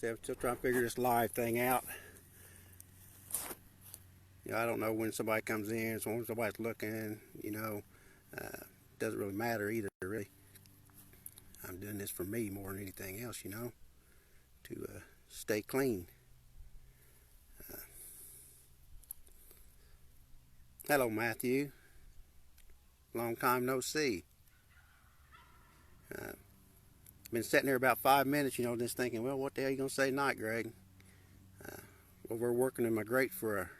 So I'm still trying to figure this live thing out. I don't know when somebody comes in, so when somebody's looking, doesn't really matter either, really. I'm doing this for me more than anything else, to stay clean. Hello, Matthew. Long time no see. Been sitting there about 5 minutes, just thinking, well, what the hell are you going to say tonight, Greg? Well, we're working in my grate for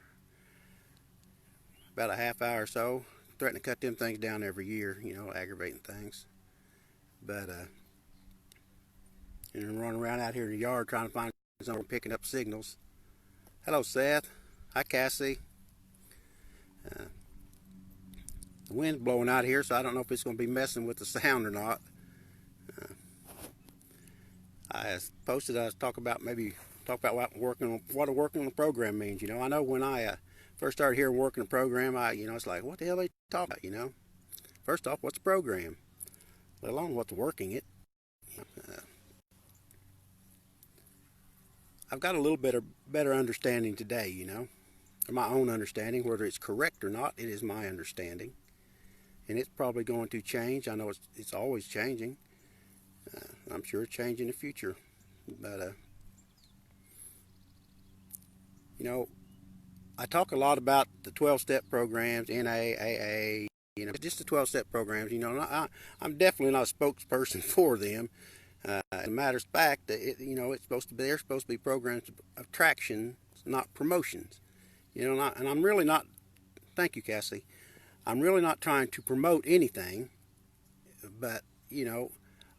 about a half hour or so. Threatening to cut them things down every year, aggravating things. But, and running around out here in the yard trying to find somewhere picking up signals. Hello, Seth. Hi, Cassie. The wind's blowing out here, so I don't know if it's going to be messing with the sound or not. I posted us talk about what working on the program means. I know when I first started here working the program, it's like, what the hell are they talking about? First off, what's a program? Let alone what's working it. I've got a little bit of better understanding today, my own understanding. Whether it's correct or not, it is my understanding, and it's probably going to change. I know it's always changing. I'm sure it's changing in the future, but I talk a lot about the 12-step programs, NA, AA, just the 12-step programs. I'm definitely not a spokesperson for them. As a matter of fact, they're supposed to be programs of traction, not promotions. And I'm really not. Thank you, Cassie. I'm really not trying to promote anything, but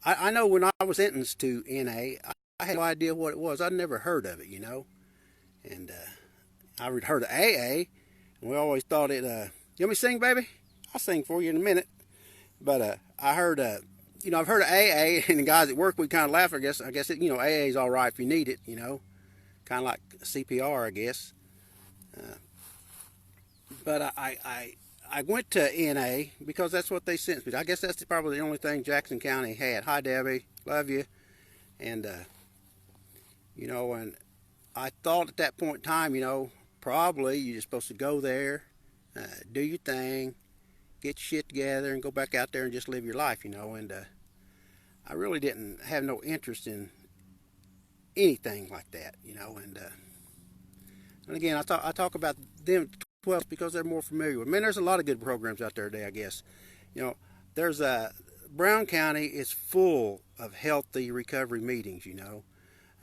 I know when I was sentenced to NA, I had no idea what it was. I'd never heard of it, and I heard of AA, and we always thought it. You want me to sing, baby? I'll sing for you in a minute. But I heard, I've heard of AA, and the guys at work, we kind of laugh. I guess AA is all right if you need it, kind of like CPR, I guess. But I went to NA because that's what they sent me. I guess that's probably the only thing Jackson County had. Hi, Debbie. Love you. And, and I thought at that point in time, probably you're just supposed to go there, do your thing, get your shit together, and go back out there and just live your life, and I really didn't have no interest in anything like that, and again, I talk about them 12 because they're more familiar with. Man, there's a lot of good programs out there today, I guess. There's Brown County is full of healthy recovery meetings,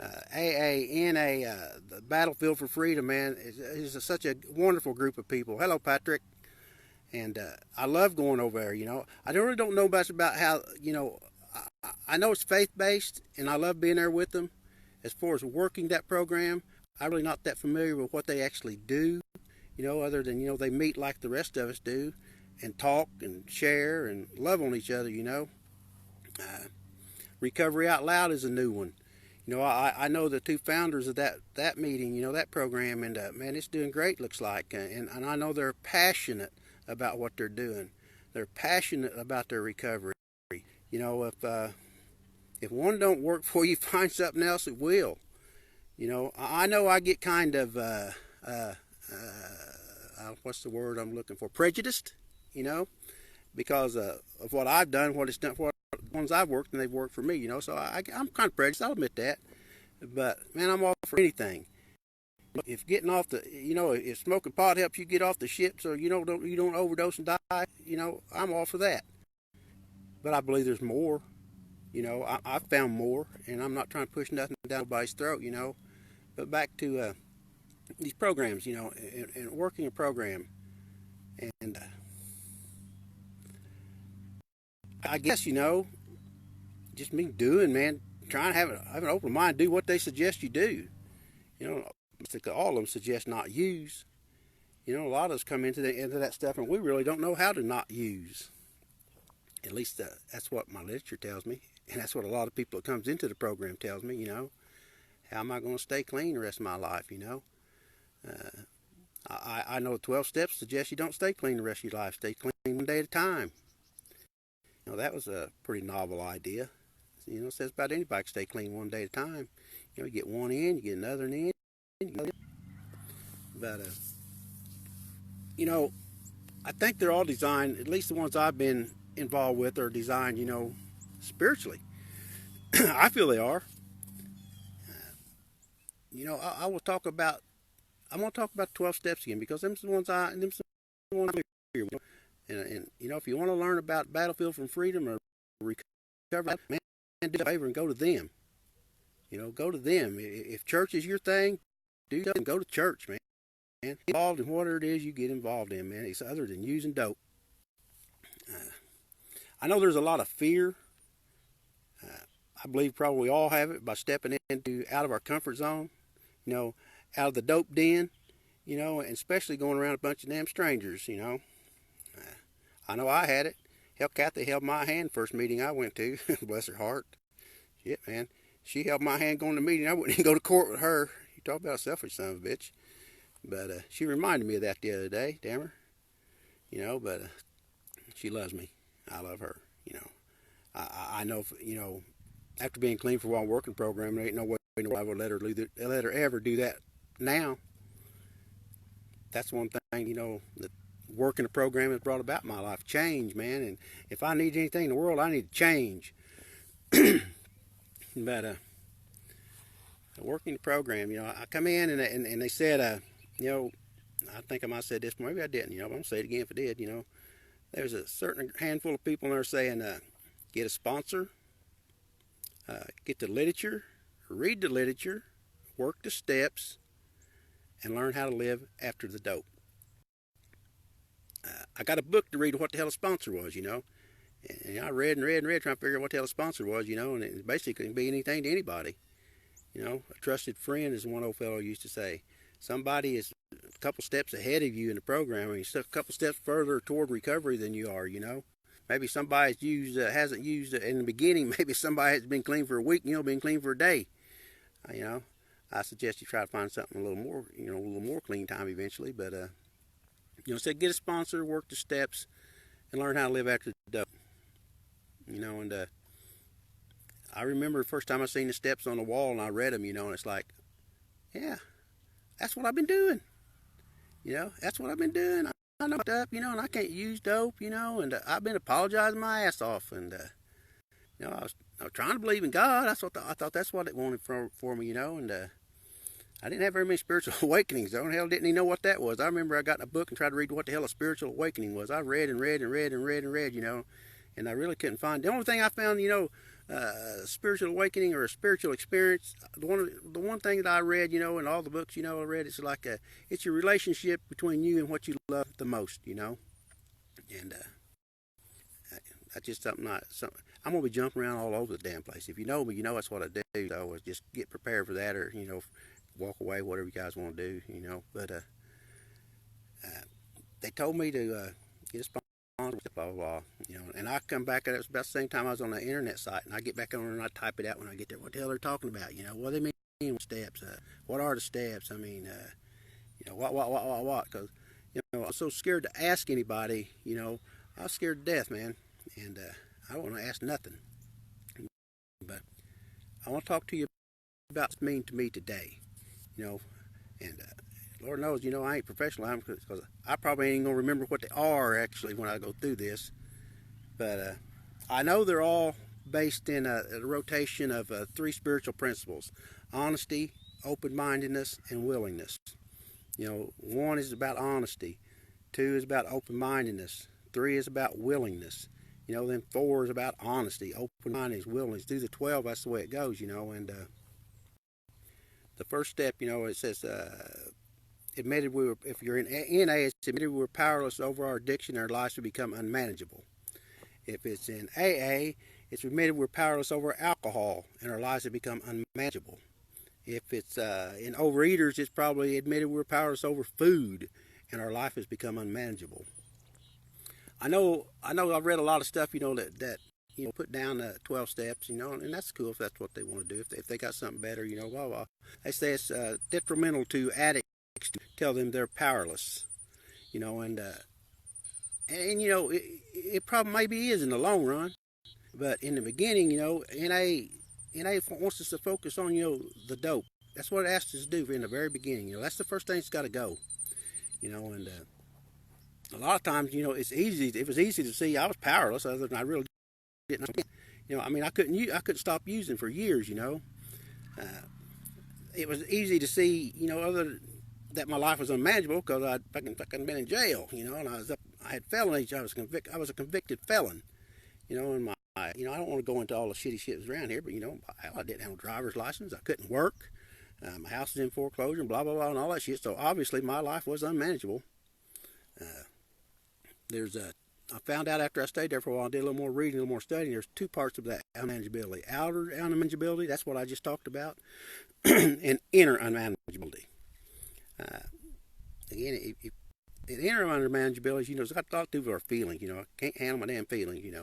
AA, NA, the Battlefield for Freedom, man, is such a wonderful group of people. Hello, Patrick. And I love going over there, I really don't know much about how, I know it's faith-based, and I love being there with them. As far as working that program, I'm really not that familiar with what they actually do, other than, they meet like the rest of us do and talk and share and love on each other, Recovery Out Loud is a new one. I know the two founders of that meeting, that program, and man, it's doing great, looks like. And I know they're passionate about what they're doing. They're passionate about their recovery. If one don't work for you, find something else that will. I know I get kind of what's the word I'm looking for? Prejudiced, because of what I've done, what it's done for the ones I've worked, and they've worked for me. So I'm kind of prejudiced. I'll admit that. But man, I'm all for anything. If getting off if smoking pot helps you get off the shit, so you don't overdose and die, I'm all for that. But I believe there's more. I've found more, and I'm not trying to push nothing down nobody's throat, But back to these programs, and working a program, and I guess just me doing, man, trying to have an open mind, do what they suggest you do. All of them suggest not use. A lot of us come into that stuff, and we really don't know how to not use. At least that's what my literature tells me, and that's what a lot of people that comes into the program tells me. How am I going to stay clean the rest of my life? I know 12 steps suggest you don't stay clean the rest of your life. Stay clean one day at a time. That was a pretty novel idea. It says about anybody can stay clean one day at a time. You get one in, you get another in. But, I think they're all designed, at least the ones I've been involved with, are designed, spiritually. I feel they are. I will talk about, I'm going to talk about 12 steps again because them's the ones here. And if you want to learn about Battlefield from Freedom or Recovery, man, do a favor and go to them. Go to them. If church is your thing, go to church, man. Get involved in whatever it is you get involved in, man. It's other than using dope. I know there's a lot of fear. I believe probably we all have it by stepping out of our comfort zone, out of the dope den, and especially going around a bunch of damn strangers, I know I had it. Hell, Kathy held my hand first meeting I went to. Bless her heart. Shit, man. She held my hand going to the meeting. I wouldn't even go to court with her. You talk about a selfish son of a bitch. But she reminded me of that the other day, damn her. But she loves me. I love her. I know, after being clean for a while working program, there ain't no way I would let her ever do that now. That's one thing, that working a program has brought about in my life. Change, man. And if I need anything in the world, I need to change. But working the program, I come in and they said, I think I might have said this, but maybe I didn't, but I'm going to say it again if I did, There's a certain handful of people in there saying, get a sponsor, get the literature, read the literature, work the steps, and learn how to live after the dope. I got a book to read what the hell a sponsor was, And I read and read and read trying to figure out what the hell a sponsor was, and it basically can be anything to anybody. A trusted friend, as one old fellow used to say. Somebody is a couple steps ahead of you in the program, and a couple steps further toward recovery than you are, Maybe somebody's hasn't used it in the beginning. Maybe somebody has been clean for a week, been clean for a day. I suggest you try to find something a little more clean time eventually. But, say get a sponsor, work the steps, and learn how to live after the dope. And I remember the first time I seen the steps on the wall and I read them, and it's like, yeah, that's what I've been doing. That's what I've been doing. I know up, and I can't use dope, and I've been apologizing my ass off, and I was trying to believe in God. I thought that's what it wanted for me, and I didn't have very many spiritual awakenings. Though, hell, didn't even know what that was. I remember I got in a book and tried to read what the hell a spiritual awakening was. I read and read and read and read and read, and I really couldn't find. The only thing I found, spiritual awakening or a spiritual experience. The one thing that I read, in all the books, I read, it's like it's your relationship between you and what you love the most, and that's just something. I'm gonna be jumping around all over the damn place. If you know me, that's what I do. So just get prepared for that, or walk away, whatever you guys want to do, But they told me to get a sponsor, blah blah blah, And I come back at it was about the same time I was on the internet site, and I get back on and I type it out when I get there. What the hell they're talking about? What do they mean with steps? What are the steps? I mean, what? Because I was so scared to ask anybody. I was scared to death, man, and I don't want to ask nothing. But I want to talk to you about what's mean to me today. And Lord knows, I ain't professional because I probably ain't going to remember what they are actually when I go through this. But I know they're all based in a rotation of 3 spiritual principles: honesty, open-mindedness, and willingness. 1 is about honesty, 2 is about open-mindedness, 3 is about willingness. Then 4 is about honesty, open-mindedness, willingness. Through the 12, that's the way it goes, and the first step, it says, admitted if you're in NA, it's admitted we're powerless over our addiction, our lives will become unmanageable. If it's in AA, it's admitted we're powerless over alcohol, and our lives have become unmanageable. If it's in Overeaters, it's probably admitted we're powerless over food, and our life has become unmanageable. I know I've read a lot of stuff, that put down 12 steps, and that's cool if that's what they want to do. If they got something better, blah, blah. They say it's detrimental to addicts to tell them they're powerless, and it probably maybe is in the long run, But in the beginning, NA wants us to focus on, the dope. That's what it asks us to do in the very beginning. That's the first thing that's got to go. And a lot of times, it's easy. It was easy to see I was powerless. Other than I really didn't. I couldn't stop using for years. It was easy to see, other that my life was unmanageable because I'd fucking been in jail. And I had felonies. I was a convicted felon. And I don't want to go into all the shitty shit that was around here, but I didn't have a driver's license. I couldn't work. My house was in foreclosure, and blah blah blah, and all that shit. So obviously, my life was unmanageable. I found out after I stayed there for a while, I did a little more reading, a little more studying. There's two parts of that unmanageability: outer unmanageability, that's what I just talked about, and inner unmanageability. Again, inner unmanageability, it's got a lot to do with our feelings. I can't handle my damn feelings. And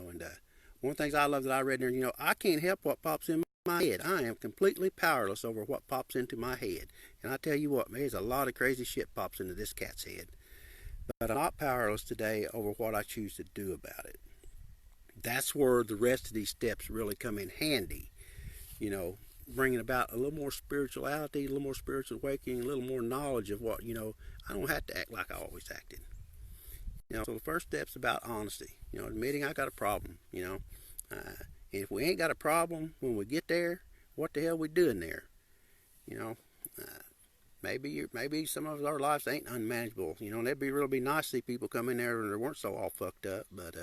one of the things I love that I read there, I can't help what pops in my head. I am completely powerless over what pops into my head. And I tell you what, man, there's a lot of crazy shit pops into this cat's head. But I'm not powerless today over what I choose to do about it. That's where the rest of these steps really come in handy. Bringing about a little more spirituality, a little more spiritual awakening, a little more knowledge of what, I don't have to act like I always acted. So the first step's about honesty, admitting I got a problem, and if we ain't got a problem when we get there, what the hell we doing there? Maybe some of our lives ain't unmanageable, and it'd be really nice to see people come in there and they weren't so all fucked up, but,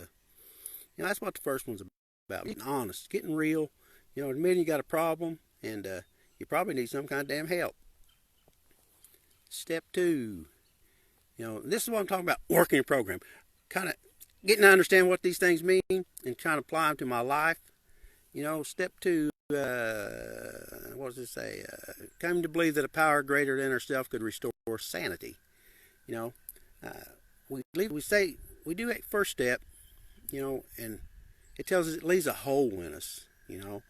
that's what the first one's about, getting honest, getting real, admitting you got a problem, and you probably need some kind of damn help. Step 2, this is what I'm talking about, working a program. Kind of getting to understand what these things mean and trying to apply them to my life. Step 2, what does it say? Coming to believe that a power greater than ourselves could restore sanity. We do that first step, and it tells us it leaves a hole in us, and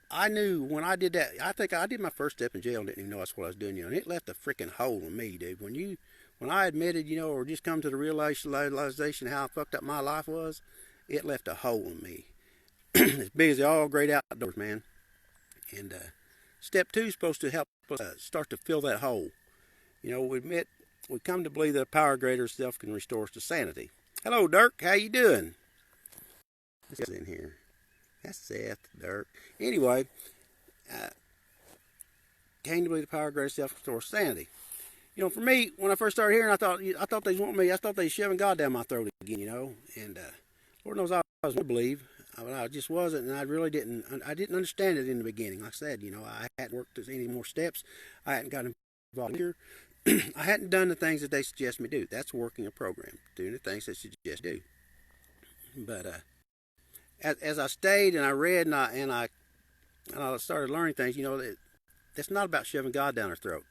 I knew when I did that, I think I did my first step in jail and didn't even know that's what I was doing, and it left a freaking hole in me, dude. When I admitted, or just come to the realization how fucked up my life was, it left a hole in me. As big as the all great outdoors, man. And step 2 is supposed to help us start to fill that hole. We come to believe that a power greater than self can restore us to sanity. Hello, Dirk. How you doing? This is in here. That's Seth, Dirk. Anyway, came to believe the power greater self restores sanity. For me, when I first started hearing, I thought they want me. I thought they was shoving God down my throat again, and Lord knows I was going to believe, but I just wasn't, and I really didn't. I didn't understand it in the beginning. Like I said, I hadn't worked any more steps. I hadn't gotten involved here. I hadn't done the things that they suggest me do. That's working a program, doing the things they suggest do. But as I stayed and I read and I started learning things, that's not about shoving God down our throat.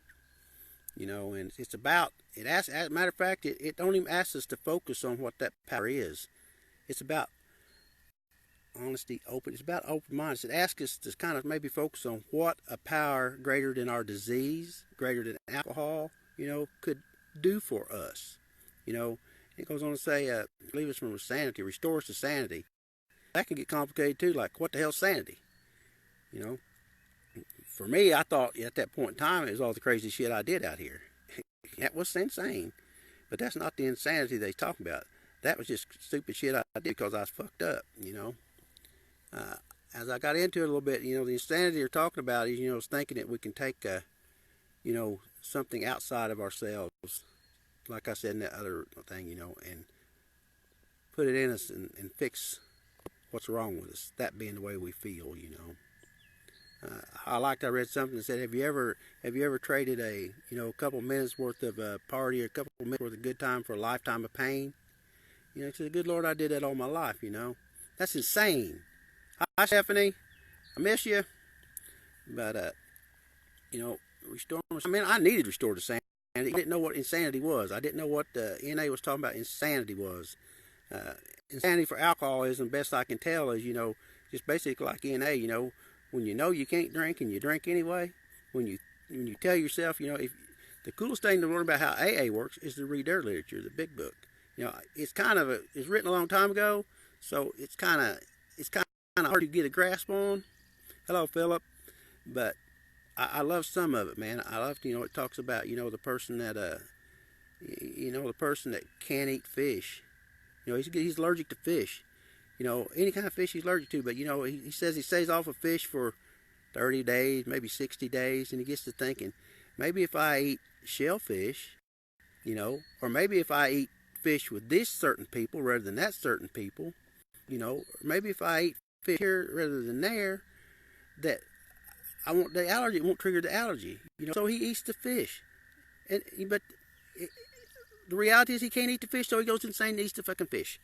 And it's about, as a matter of fact, it don't even ask us to focus on what that power is. It's about honesty, it's about open minds. It asks us to kind of maybe focus on what a power greater than our disease, greater than alcohol, could do for us. It goes on to say, leave us from sanity, restore us to sanity. That can get complicated too, like what the hell's sanity? For me, I thought at that point in time it was all the crazy shit I did out here. That was insane. But that's not the insanity they talk about. That was just stupid shit I did because I was fucked up, As I got into it a little bit, the insanity they're talking about is, thinking that we can take, something outside of ourselves, like I said in that other thing, and put it in us and fix what's wrong with us, that being the way we feel, I read something that said, have you ever traded a couple minutes worth of party or a couple minutes worth of good time for a lifetime of pain? She said, good Lord, I did that all my life, That's insane. Hi, Stephanie. I miss you. But, restore. I needed restored to sanity. I didn't know what insanity was. I didn't know what NA was talking about insanity was. Insanity for alcoholism, best I can tell, is, just basically like NA, when you can't drink and you drink anyway, when you tell yourself, if the coolest thing to learn about how AA works is to read their literature, the big book. It's written a long time ago, so it's kind of it's kind of hard to get a grasp on. Hello, Philip. But I love some of it, man. I love, it talks about, the person that, the person that can't eat fish. He's allergic to fish. Any kind of fish he's allergic to. But, he says he stays off of fish for 30 days, maybe 60 days. And he gets to thinking, maybe if I eat shellfish, or maybe if I eat fish with this certain people rather than that certain people, or maybe if I eat fish here rather than there, that the allergy won't trigger the allergy. So he eats the fish. But the reality is he can't eat the fish, so he goes insane and eats the fucking fish.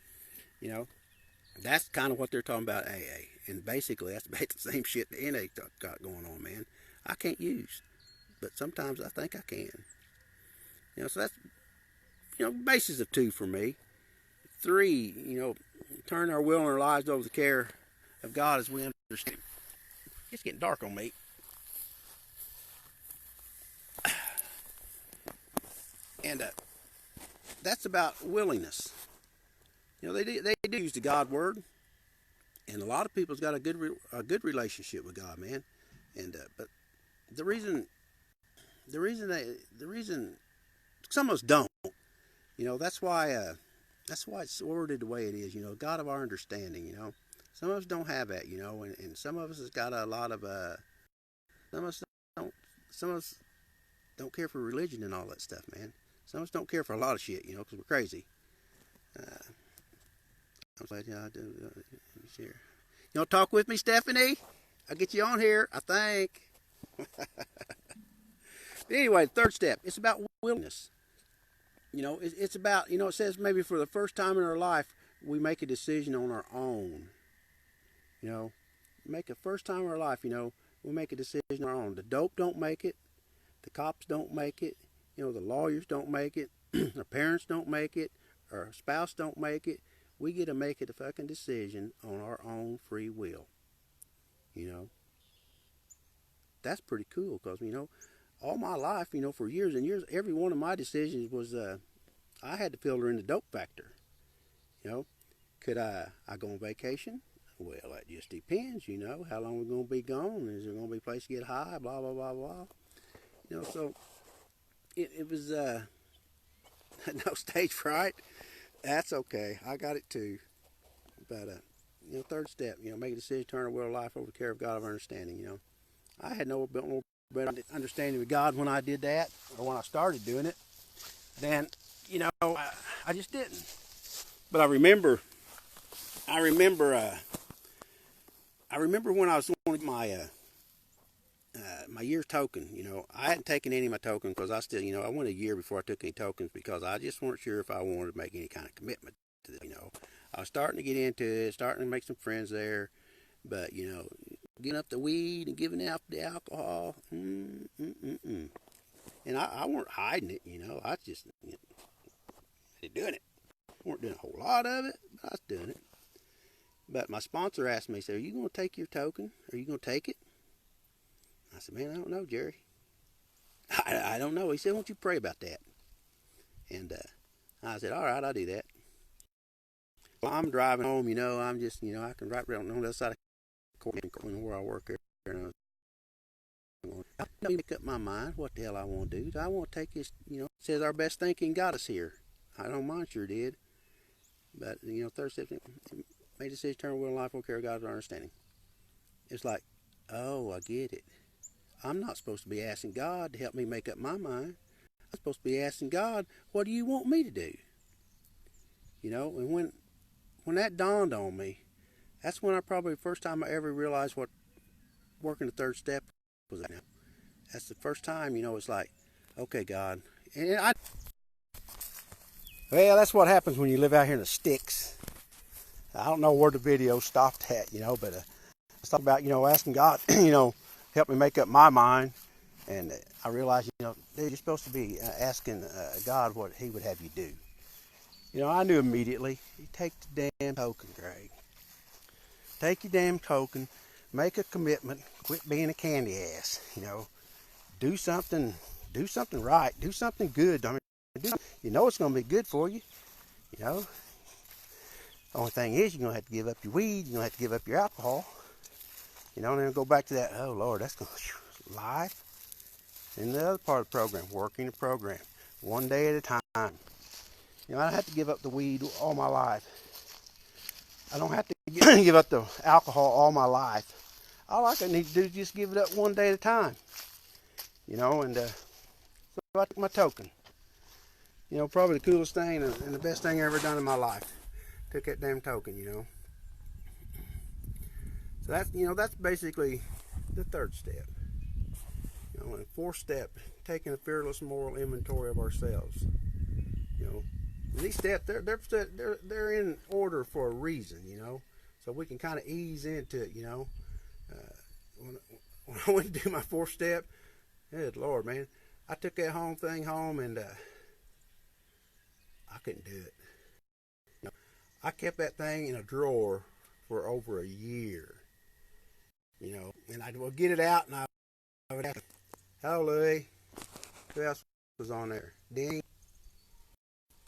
That's kind of what they're talking about AA. And basically, that's about the same shit the NA got going on, man. I can't use, but sometimes I think I can. So that's, basis of 2 for me. 3, turn our will and our lives over to the care of God as we understand. It's getting dark on me. And that's about willingness. They do use the God word, and a lot of people's got a good relationship with God, man. And but the reason some of us don't, that's why it's worded the way it is. God of our understanding. Some of us don't have that. And some of us has got a lot of some of us don't care for religion and all that stuff, man. Some of us don't care for a lot of shit, because we're crazy. I'm glad I do. Share. Talk with me, Stephanie. I'll get you on here, I think. Anyway, third step. It's about willingness. It's about, it says maybe for the first time in our life, we make a decision on our own. Make a first time in our life, we make a decision on our own. The dope don't make it. The cops don't make it. The lawyers don't make it. Our parents don't make it. Our spouse don't make it. We get to make it a fucking decision on our own free will. That's pretty cool because, all my life, for years and years, every one of my decisions was, I had to filter in the dope factor. Could I go on vacation? Well, that just depends, how long we're going to be gone. Is there going to be a place to get high? Blah, blah, blah, blah. So it was, no stage fright. That's okay. I got it too. But, third step, make a decision, turn our will of life over to the care of God of understanding, I had no better understanding of God when I did that, or when I started doing it, than, I just didn't. But I remember when I was doing my year's token. I hadn't taken any of my token because I still, I went a year before I took any tokens because I just weren't sure if I wanted to make any kind of commitment to this. I was starting to get into it, starting to make some friends there, but giving up the weed and giving out the alcohol, and I weren't hiding it. I just doing it. I weren't doing a whole lot of it, but I was doing it. But my sponsor asked me, he said, "Are you going to take your token? Are you going to take it?" I said, "Man, I don't know, Jerry. I don't know." He said, "Won't you pray about that?" And I said, "All right, I'll do that." Well, I'm driving home, I'm just, I can right around on the other side of the corner where I work here. I make up my mind what the hell I want to do. Do I want to take this, it says our best thinking got us here. I know mine sure did. But, third step, made a decision, turn will and life will care of God's understanding. It's like, oh, I get it. I'm not supposed to be asking God to help me make up my mind. I'm supposed to be asking God, what do you want me to do? And when that dawned on me, that's when the first time I ever realized what working the third step was. That's the first time, it's like, okay, God. Well, that's what happens when you live out here in the sticks. I don't know where the video stopped at, but let's talk about, asking God, help me make up my mind. And I realized, dude, you're supposed to be asking God what he would have you do. I knew immediately. You take the damn token, Greg. Take your damn token. Make a commitment. Quit being a candy ass. Do something right. Do something good. It's going to be good for you. Only thing is, you're gonna have to give up your weed. You're gonna have to give up your alcohol. You know, and then go back to that. Oh Lord, that's gonna life. And the other part of the program, working the program, one day at a time. You know, I don't have to give up the weed all my life. I don't have to give up the alcohol all my life. All I need to do is just give it up one day at a time. You know, and so I took my token. You know, probably the coolest thing and the best thing I ever done in my life. Took that damn token, you know. So that's, you know, that's basically the third step. You know, and fourth step, taking a fearless moral inventory of ourselves. You know, and these steps they're in order for a reason, you know, so we can kind of ease into it, you know. When I went to do my fourth step, good Lord, man, I took that thing home and I couldn't do it. You know, I kept that thing in a drawer for over a year, you know, and I would get it out and I would have to, hello Louie, who else was on there? Denny,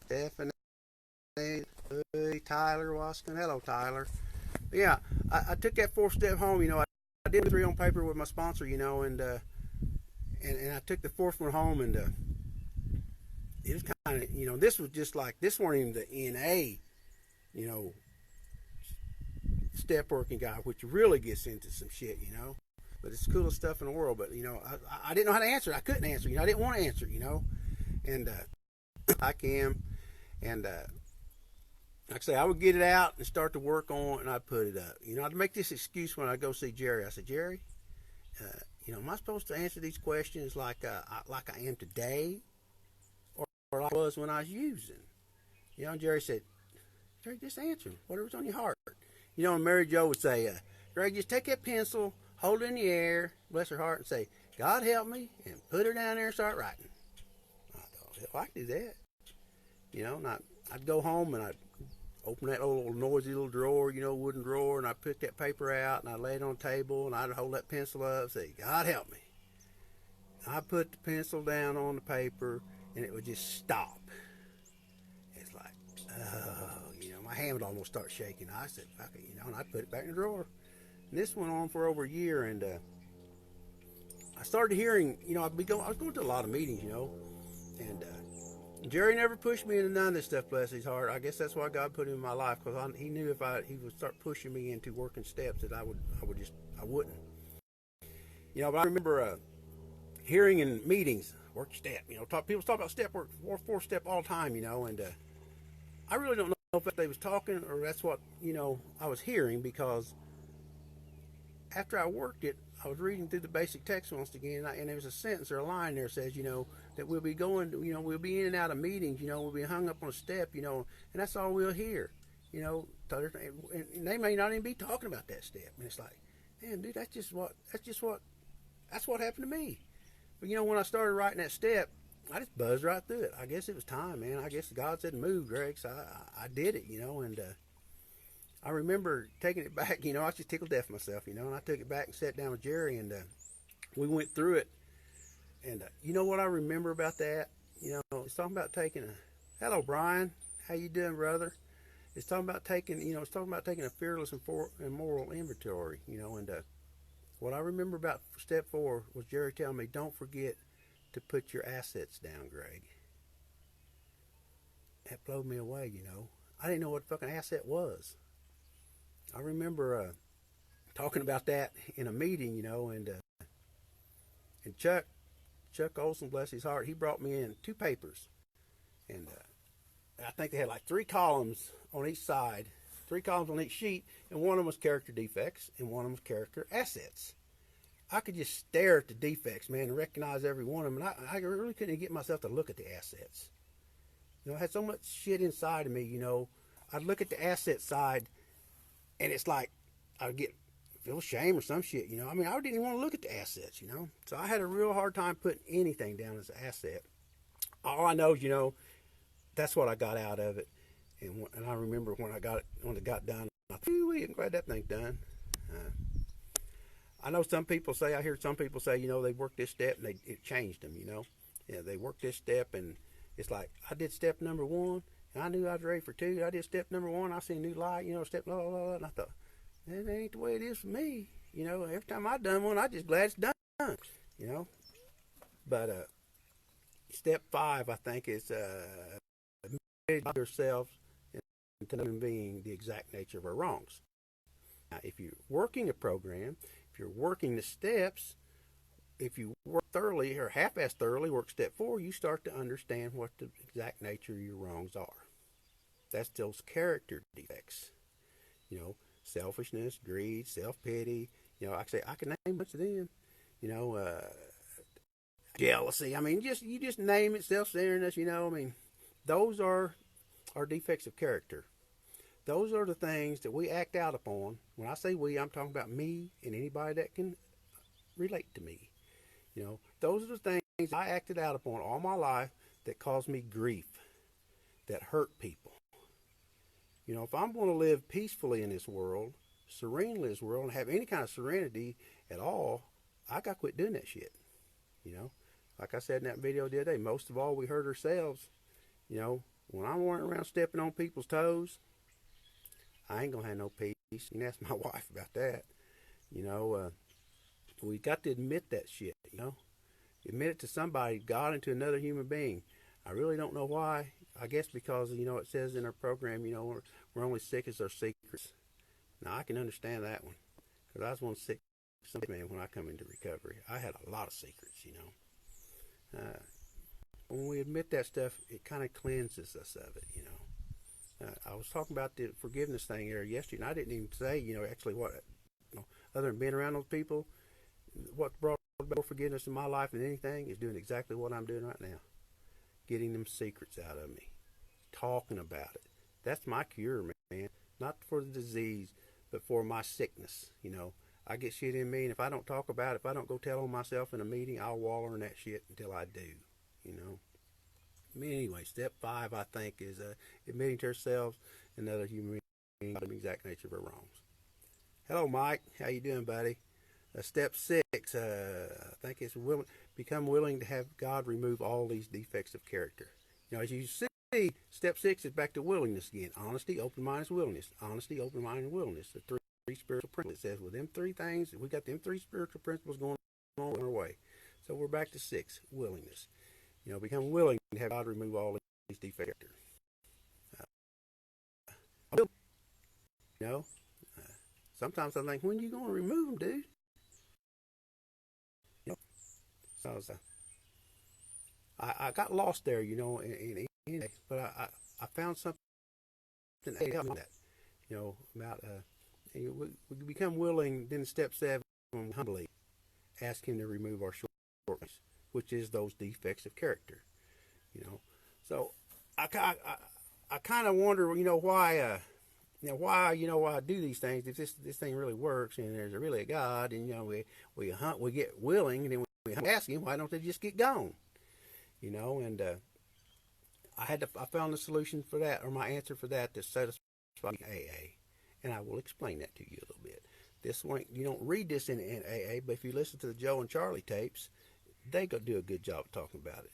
Stephanie, Louie, Tyler Waskin, hello Tyler. But yeah, I took that fourth step home, you know. I did 3 on paper with my sponsor, you know, and I took the fourth one home, and it was kind of, you know, this was just like, this weren't even the NA, you know, step working guy, which really gets into some shit, you know. But it's the coolest stuff in the world. But, you know, I didn't know how to answer it. I couldn't answer, you know. I didn't want to answer, you know. And I can, and like I say, I would get it out and start to work on it, and I'd put it up. You know, I'd make this excuse when I go see Jerry. I said, Jerry, you know, am I supposed to answer these questions like I am today, or like I was when I was using? You know, and Jerry said, Jerry, just answer whatever's on your heart. You know, and Mary Jo would say, Greg, just take that pencil, hold it in the air, bless her heart, and say, God help me, and put her down there and start writing. I thought, hell, I could do that. You know, and I'd go home and I'd open that little noisy little drawer, you know, wooden drawer, and I'd pick that paper out and I'd lay it on the table and I'd hold that pencil up and say, God help me. I'd put the pencil down on the paper and it would just stop. It's like, oh, you know, my hand would almost start shaking. I said, fuck it, you know, and I'd put it back in the drawer. And this went on for over a year, and I started hearing, you know, I was going to a lot of meetings, you know, and Jerry never pushed me into none of this stuff, bless his heart. I guess that's why God put him in my life, because he knew if he would start pushing me into working steps that I wouldn't. You know, but I remember hearing in meetings, work step, you know, people talk about step work, four step all the time, you know, and I really don't know if they was talking or that's what, you know, I was hearing, because after I worked it, I was reading through the basic text once again, and there was a sentence or a line there that says, you know, that we'll be going, you know, we'll be in and out of meetings, you know, we'll be hung up on a step, you know, and that's all we'll hear, you know, and they may not even be talking about that step. And it's like, man, dude, that's what happened to me. But, you know, when I started writing that step, I just buzzed right through it. I guess it was time, man. I guess God said move, Greg, so I did it, you know, and I remember taking it back, you know, I was just tickled death myself, you know, and I took it back and sat down with Jerry, and we went through it. And you know what I remember about that? You know, it's talking about taking hello, Brian, how you doing, brother? It's talking about taking a fearless and moral inventory, you know, and what I remember about step 4 was Jerry telling me, don't forget to put your assets down, Greg. That blew me away, you know. I didn't know what fucking asset was. I remember talking about that in a meeting, you know, and Chuck Olson, bless his heart, he brought me in 2 papers, and I think they had like 3 columns on each side, 3 columns on each sheet, and one of them was character defects, and one of them was character assets. I could just stare at the defects, man, and recognize every one of them, and I really couldn't get myself to look at the assets. You know, I had so much shit inside of me, you know. I'd look at the asset side, and it's like I'd feel shame or some shit, you know. I mean, I didn't even want to look at the assets, you know. So I had a real hard time putting anything down as an asset. All I know is, you know, that's what I got out of it. And I remember when it got done, I thought, I'm glad that thing's done. I know I hear some people say, you know, they worked this step and it changed them, you know. Yeah, they worked this step, and it's like, I did step number 1, And I knew I was ready for 2. I did step number 1. I seen a new light, step blah, blah, blah. And I thought, that ain't the way it is for me. Every time I done one, I just glad it's done. You know. But step 5, I think, is yourselves into being the exact nature of our wrongs. Now, if you're working a program, if you're working the steps, if you work thoroughly or half-ass thoroughly, work step 4, you start to understand what the exact nature of your wrongs are. That's those character defects. Selfishness, greed, self-pity. I can name a bunch of them. Jealousy. I mean, you just name it. Self-centeredness. Those are defects of character. Those are the things that we act out upon. When I say we, I'm talking about me and anybody that can relate to me. Those are the things I acted out upon all my life that caused me grief, that hurt people. If I'm going to live peacefully in this world, serenely in this world, and have any kind of serenity at all, I got to quit doing that shit. Like I said in that video the other day, most of all, we hurt ourselves. When I'm running around stepping on people's toes, I ain't going to have no peace. You can ask my wife about that. We got to admit that shit, Admit it to somebody, God, and to another human being. I really don't know why. I guess because, it says in our program, we're only sick as our secrets. Now, I can understand that one. Because I was one sick man when I come into recovery. I had a lot of secrets, When we admit that stuff, it kind of cleanses us of it, I was talking about the forgiveness thing here yesterday, and I didn't even say, actually what, other than being around those people, what brought about forgiveness in my life and anything is doing exactly what I'm doing right now. Getting them secrets out of me. Talking about it. That's my cure, man. Not for the disease, but for my sickness. I get shit in me, and if I don't talk about it, if I don't go tell on myself in a meeting, I'll waller in that shit until I do. Anyway, step 5, I think, is admitting to ourselves and other human beings the exact nature of our wrongs. Hello, Mike. How you doing, buddy? Step 6, I think it's become willing to have God remove all these defects of character. As you see, step 6 is back to willingness again. Honesty, open-minded willingness. Honesty, open-minded willingness. The three spiritual principles. It says with them 3 things, we got them 3 spiritual principles going on our way. So we're back to 6, willingness. Become willing to have God remove all these defects. Sometimes I think, when are you going to remove them, dude? So I got lost there, but I found something that helped that, about we become willing. Then step 7, humbly ask Him to remove our shortcomings, which is those defects of character. So I kind of wonder, why. Why I do these things if this thing really works and there's really a God, and we get willing, and then we ask Him, why don't they just get gone? And I found the solution for that, or my answer for that, to satisfy AA, and I will explain that to you a little bit. This one, you don't read this in AA, but if you listen to the Joe and Charlie tapes, they go do a good job of talking about it.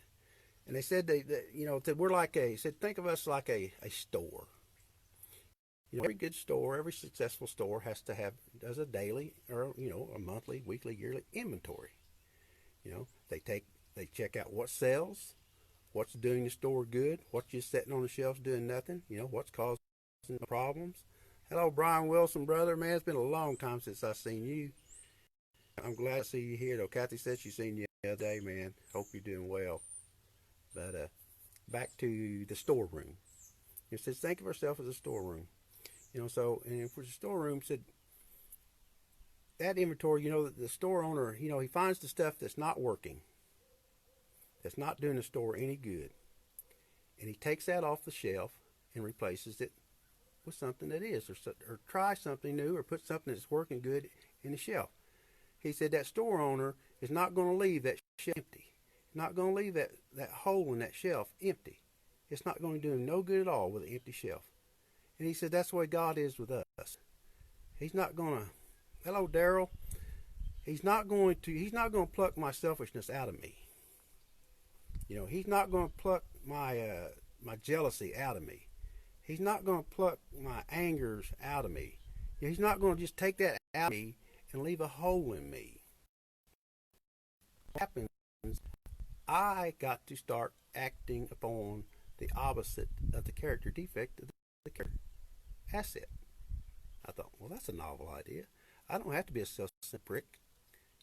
And they said that we're like think of us like a store. Every good store, every successful store does a daily or a monthly, weekly, yearly inventory. They check out what sells, what's doing the store good, what's just sitting on the shelves doing nothing, what's causing problems. Hello, Brian Wilson, brother. Man, it's been a long time since I've seen you. I'm glad to see you here, though. Kathy said she's seen you the other day, man. Hope you're doing well. But back to the storeroom. It says, think of ourselves as a storeroom. And if we're a storeroom, said that inventory, the store owner, he finds the stuff that's not working, that's not doing the store any good, and he takes that off the shelf and replaces it with something that is, or try something new, or put something that's working good in the shelf. He said that store owner is not going to leave that shelf empty. Not going to leave that hole in that shelf empty. It's not going to do him no good at all with an empty shelf. And he said that's the way God is with us. He's not going to, hello, Daryl. He's not going to pluck my selfishness out of me. He's not going to pluck my jealousy out of me. He's not going to pluck my angers out of me. He's not going to just take that out of me and leave a hole in me. What happens, I got to start acting upon the opposite of the character defect of the character asset. I thought, well, that's a novel idea. I don't have to be a self-centered prick,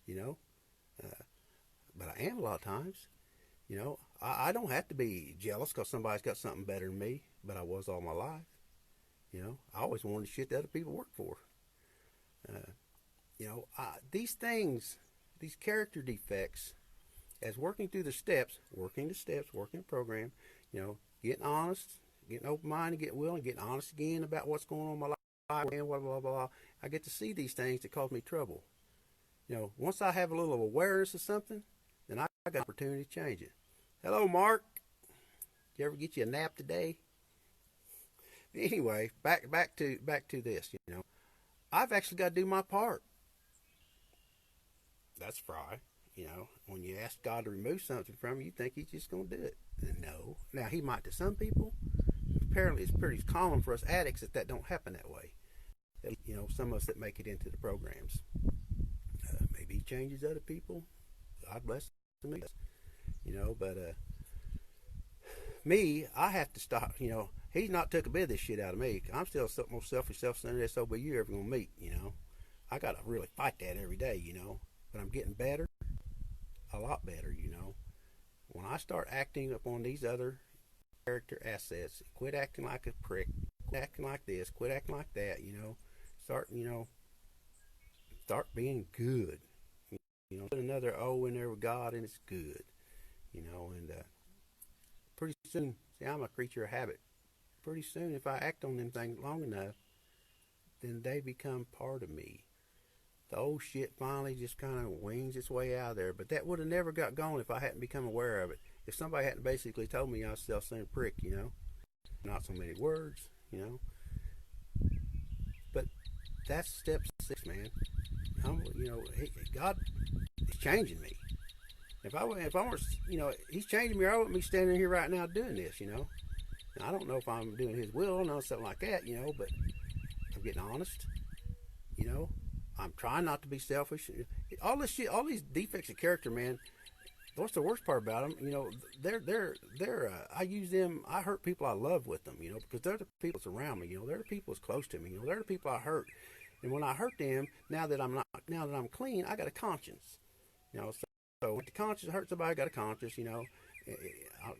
you know, but I am a lot of times. You know, I don't have to be jealous because somebody's got something better than me, but I was all my life. You know, I always wanted shit that other people work for. You know, these things, these character defects, as working through the steps, working the program, you know, getting honest, getting open-minded, getting willing, getting honest again about what's going on in my life, and blah, blah, blah. I get to see these things that cause me trouble. You know, once I have a little awareness of something, then I got an opportunity to change it. Hello, Mark. Did you ever get you a nap today? Anyway, back to this. You know, I've actually got to do my part. That's Fry. You know, when you ask God to remove something from you, you think He's just going to do it. No. Now, He might to some people. Apparently, it's pretty common for us addicts that don't happen that way. You know, some of us that make it into the programs. Maybe He changes other people. God bless them. You know, but me, I have to stop. You know, He's not took a bit of this shit out of me. I'm still the most selfish, self-centered SOB you're ever going to meet, you know. I got to really fight that every day, you know. But I'm getting better, a lot better, you know. When I start acting upon these other character assets, quit acting like a prick, quit acting like this, quit acting like that, you know. Start being good. You know, put another O in there with God and it's good, you know. And pretty soon, see, I'm a creature of habit. Pretty soon, if I act on them things long enough, then they become part of me. The old shit finally just kind of wings its way out of there. But that would have never got going if I hadn't become aware of it. If somebody hadn't basically told me I was a self-centered prick, you know. Not so many words, you know. But that's step 6, man. You know, God is changing me. If I were, you know, He's changing me, or I wouldn't be standing here right now doing this, you know. Now, I don't know if I'm doing His will or something like that, you know, but I'm getting honest, you know. I'm trying not to be selfish. All this shit, all these defects of character, man. What's the worst part about them? You know, I use them. I hurt people I love with them, you know, because they're the people that's around me. You know, they're the people that's close to me. You know, they're the people I hurt. And when I hurt them, now that I'm clean, I got a conscience. You know, so if the conscience hurt somebody, I got a conscience. You know,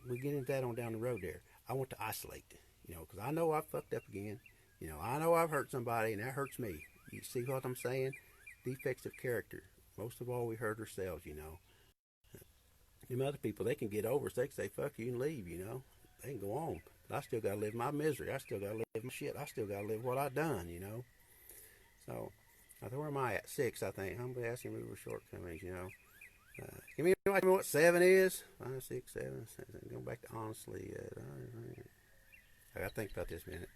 we get into that on down the road there. I want to isolate, you know, because I know I've fucked up again. You know, I know I've hurt somebody, and that hurts me. You see what I'm saying? Defects of character. Most of all, we hurt ourselves, you know. Them other people, they can get over us. They can say, fuck you and leave, you know. They can go on. But I still got to live my misery. I still got to live my shit. I still got to live what I done, you know. So, where am I at? 6, I think. Humbly asking me for shortcomings, you know. Give me what 7 is. 5, 6, 7. Go back to honestly. I got to think about this a minute.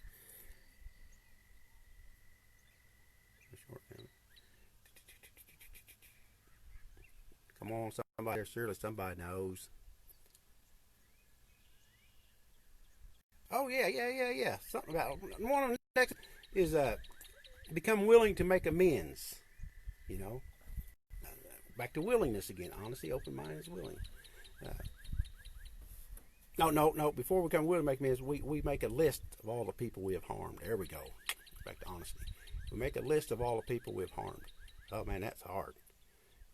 Come on, somebody. Surely somebody knows. Oh yeah. Something about one of the next is become willing to make amends. You know, back to willingness again. Honesty, open mind is willing. No. Before we become willing to make amends, we make a list of all the people we have harmed. There we go. Back to honesty. We make a list of all the people we've harmed. Oh man, that's hard.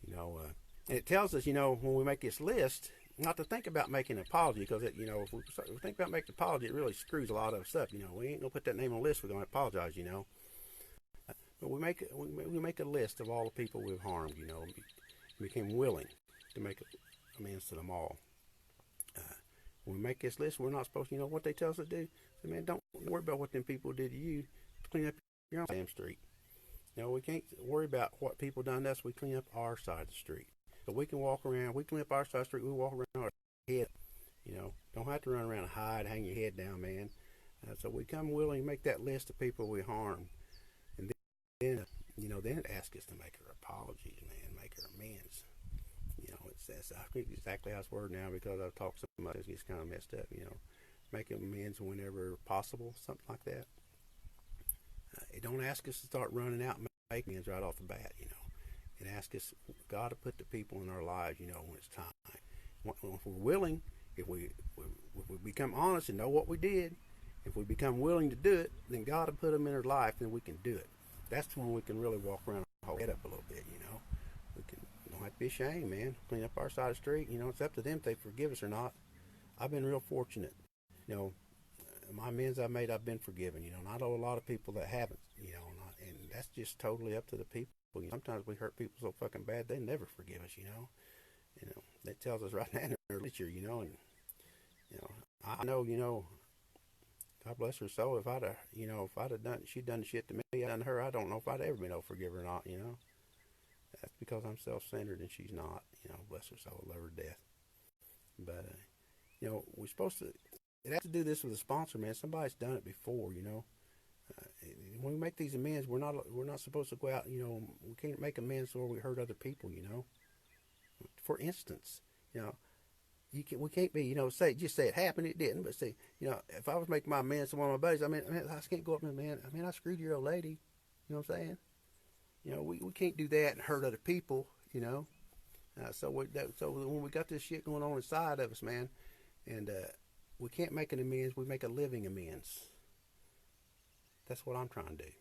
You know, and it tells us, you know, when we make this list, not to think about making an apology, because you know, if we think about making an apology, it really screws a lot of us up. You know, we ain't gonna put that name on the list. We're gonna apologize. You know, but we make a list of all the people we've harmed. You know, and became willing to make amends to them all. When we make this list, we're not supposed to, you know, what they tell us to do. So, man, don't worry about what them people did to you. Clean up your own damn street. You know, we can't worry about what people done to us. We clean up our side of the street. So we can walk around. We clean up our side of the street. We walk around our head. You know, don't have to run around and hide, hang your head down, man. So we come willing to make that list of people we harmed. And then, you know, then ask us to make our apologies, man, make our amends. You know, I think exactly how it's worded now because I've talked so much, it gets kind of messed up, you know. make amends whenever possible, something like that. Don't ask us to start running out and make amends right off the bat, you know. And ask us, God, to put the people in our lives, you know, when it's time. If we're willing, if we become honest and know what we did, if we become willing to do it, then God will put them in our life, and we can do it. That's when we can really walk around and hold head up a little bit, you know. We can, don't have to be ashamed, man. Clean up our side of the street. You know, it's up to them if they forgive us or not. I've been real fortunate. You know, my amends I've made, I've been forgiven. You know, and I know a lot of people that haven't. You know, and that's just totally up to the people. You know, sometimes we hurt people so fucking bad they never forgive us. You know, that tells us right now in their literature. You know, and you know, I know. You know, God bless her soul. If I'd have done, she'd done shit to me, I done her. I don't know if I'd ever been able to forgive her or not. You know, that's because I'm self-centered and she's not. You know, bless her soul, love her to death. But you know, we're supposed to. It has to do this with a sponsor, man. Somebody's done it before. You know, when we make these amends, we're not supposed to go out. You know, we can't make amends where we hurt other people. You know, for instance, you know. We can't be, you know, just say it happened, it didn't, but say, you know, if I was making my amends to one of my buddies, I mean, I can't go up and, man, I screwed your old lady, you know what I'm saying? You know, we can't do that and hurt other people, you know? So when we got this shit going on inside of us, man, and we can't make an amends, we make a living amends. That's what I'm trying to do,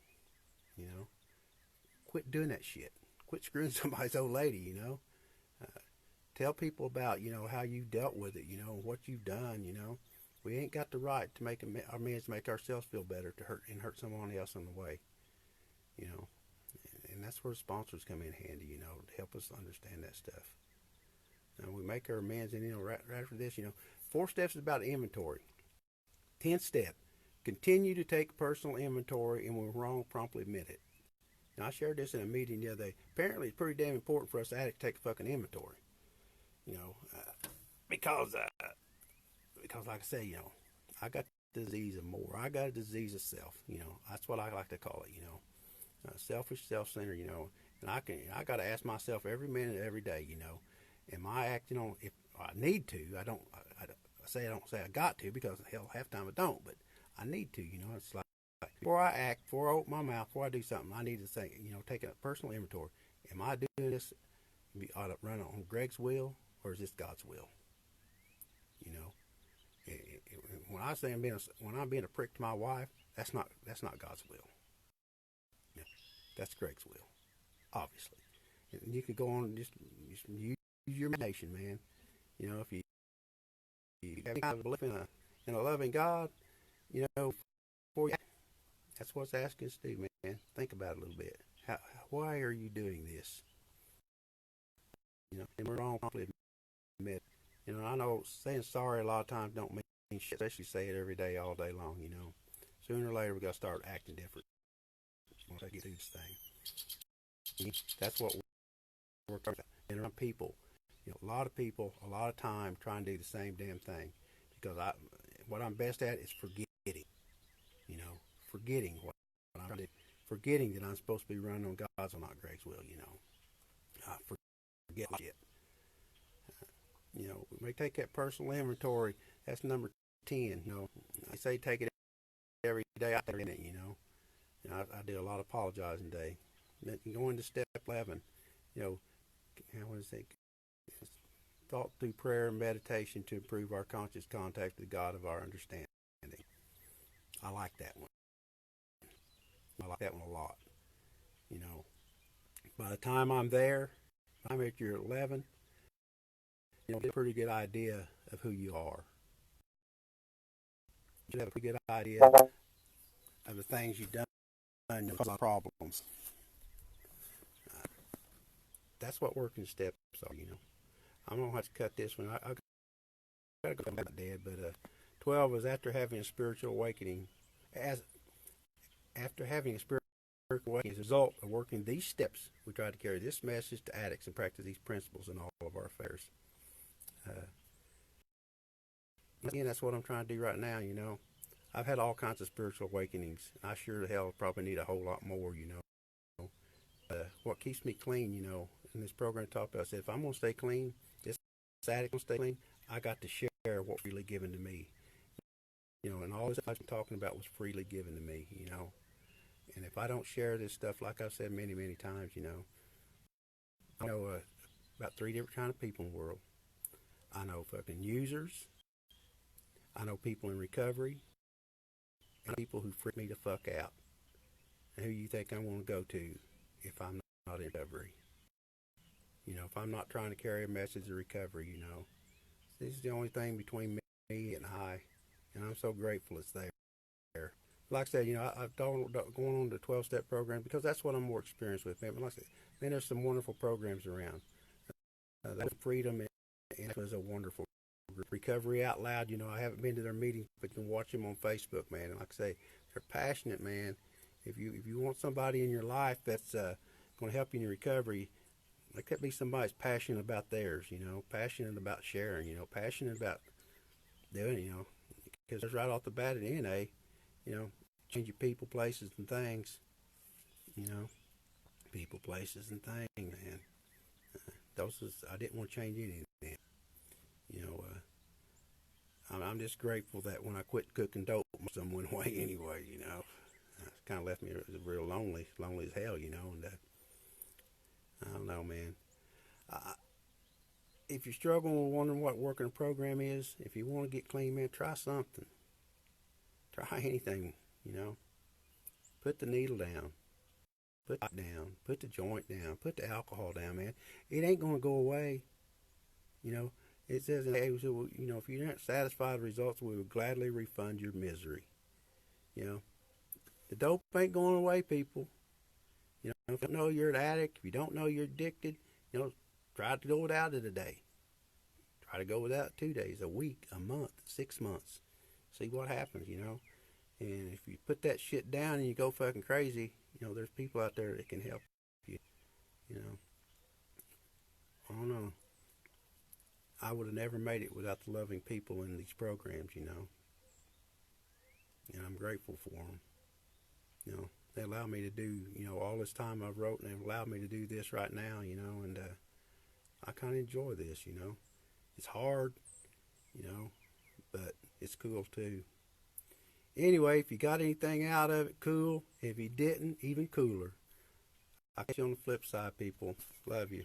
you know? Quit doing that shit. Quit screwing somebody's old lady, you know? Tell people about, you know, how you dealt with it, you know, what you've done, you know. We ain't got the right to make amends to make ourselves feel better to hurt someone else on the way, you know. And that's where sponsors come in handy, you know, to help us understand that stuff. Now, we make our amends, and, you know, right after this, you know, 4 steps is about inventory. 10th step, continue to take personal inventory, and when wrong, promptly admit it. Now, I shared this in a meeting the other day. Apparently, it's pretty damn important for us addicts to take fucking inventory. You know, because like I say, you know, I got the disease of more. I got a disease of self. You know, that's what I like to call it. You know, selfish, self-centered. You know, and I got to ask myself every minute, every day. You know, am I acting on? If I need to, I don't say I got to, because hell, half the time I don't. But I need to. You know, it's like before I act, before I open my mouth, before I do something, I need to say, you know, take a personal inventory. Am I doing this? Ought to run on Greg's will, or is this God's will? You know, when I say when I'm being a prick to my wife, that's not God's will. You know, that's Greg's will, obviously. And you can go on and just use your imagination, man. You know, if you have any kind of belief in a loving God, you know, that's what's asking us to do, man. Think about it a little bit. Why are you doing this? You know, and we're wrong, promptly admit. You know, I know saying sorry a lot of times don't mean shit, especially say it every day, all day long. You know, sooner or later we got to start acting different once I get through this thing. That's what we're talking about. And around people, you know, a lot of people, a lot of time trying to do the same damn thing, because what I'm best at is forgetting. You know, forgetting what I'm trying to do, forgetting that I'm supposed to be running on God's and not Greg's will. You know, forget shit. You know, we may take that personal inventory. That's number 10. You know, I say take it every day. I take it, you know. And I do a lot of apologizing today. Then you go into step 11. You know, how is it? Thought through prayer and meditation to improve our conscious contact with the God of our understanding. I like that one. I like that one a lot. You know, by the time I'm there, I'm at your 11. You know, get a pretty good idea of who you are. You have a pretty good idea of the things you've done and the problems. That's what working steps are, you know. I'm going to have to cut this one. I got to go back dead, but 12 is after having a spiritual awakening. After having a spiritual awakening, as a result of working these steps, we try to carry this message to addicts and practice these principles in all of our affairs. Again, that's what I'm trying to do right now, you know. I've had all kinds of spiritual awakenings. I sure the hell probably need a whole lot more, you know. What keeps me clean, you know, in this program I talked about, I said, if I'm going to stay clean, this addict going to stay clean, I got to share what's really given to me. You know, and all this stuff I'm talking about was freely given to me, you know. And if I don't share this stuff, like I've said many, many times, you know, I know about three different kind of people in the world. I know fucking users. I know people in recovery. And people who freak me the fuck out. And who you think I want to go to if I'm not in recovery? You know, if I'm not trying to carry a message of recovery, you know, this is the only thing between me and high. And I'm so grateful it's there. Like I said, you know, I've going on the 12-step program because that's what I'm more experienced with, man. But like I said, man, there's some wonderful programs around. That freedom and it was a wonderful group. Recovery Out Loud, you know, I haven't been to their meetings, but you can watch them on Facebook, man. And like I say, they're passionate, man. If you want somebody in your life that's going to help you in your recovery, let that be somebody that's passionate about theirs, you know, passionate about sharing, you know, passionate about doing, you know, because it's right off the bat at NA, you know, change your people, places, and things, you know, people, places, and things, man. Those is, I didn't want to change anything, you know. I'm just grateful that when I quit cooking dope, some went away anyway, you know. It kind of left me real lonely, lonely as hell, you know. And I don't know, man. I, if you're struggling with wondering what working a program is, if you want to get clean, man, try something. Try anything, you know. Put the needle down. Put the down. Put the joint down. Put the alcohol down, man. It ain't going to go away, you know. It says, you know, if you're not satisfied with the results, we will gladly refund your misery. You know, the dope ain't going away, people. You know, if you don't know you're an addict, if you don't know you're addicted, you know, try to go without it a day. Try to go without 2 days, a week, a month, 6 months. See what happens, you know. And if you put that shit down and you go fucking crazy, you know, there's people out there that can help you. You know, I don't know. I would have never made it without the loving people in these programs, you know. And I'm grateful for them. You know, they allow me to do, you know, all this time I've wrote, and they've allowed me to do this right now, you know, and I kind of enjoy this, you know. It's hard, you know, but it's cool too. Anyway, if you got anything out of it, cool. If you didn't, even cooler. I'll catch you on the flip side, people. Love you.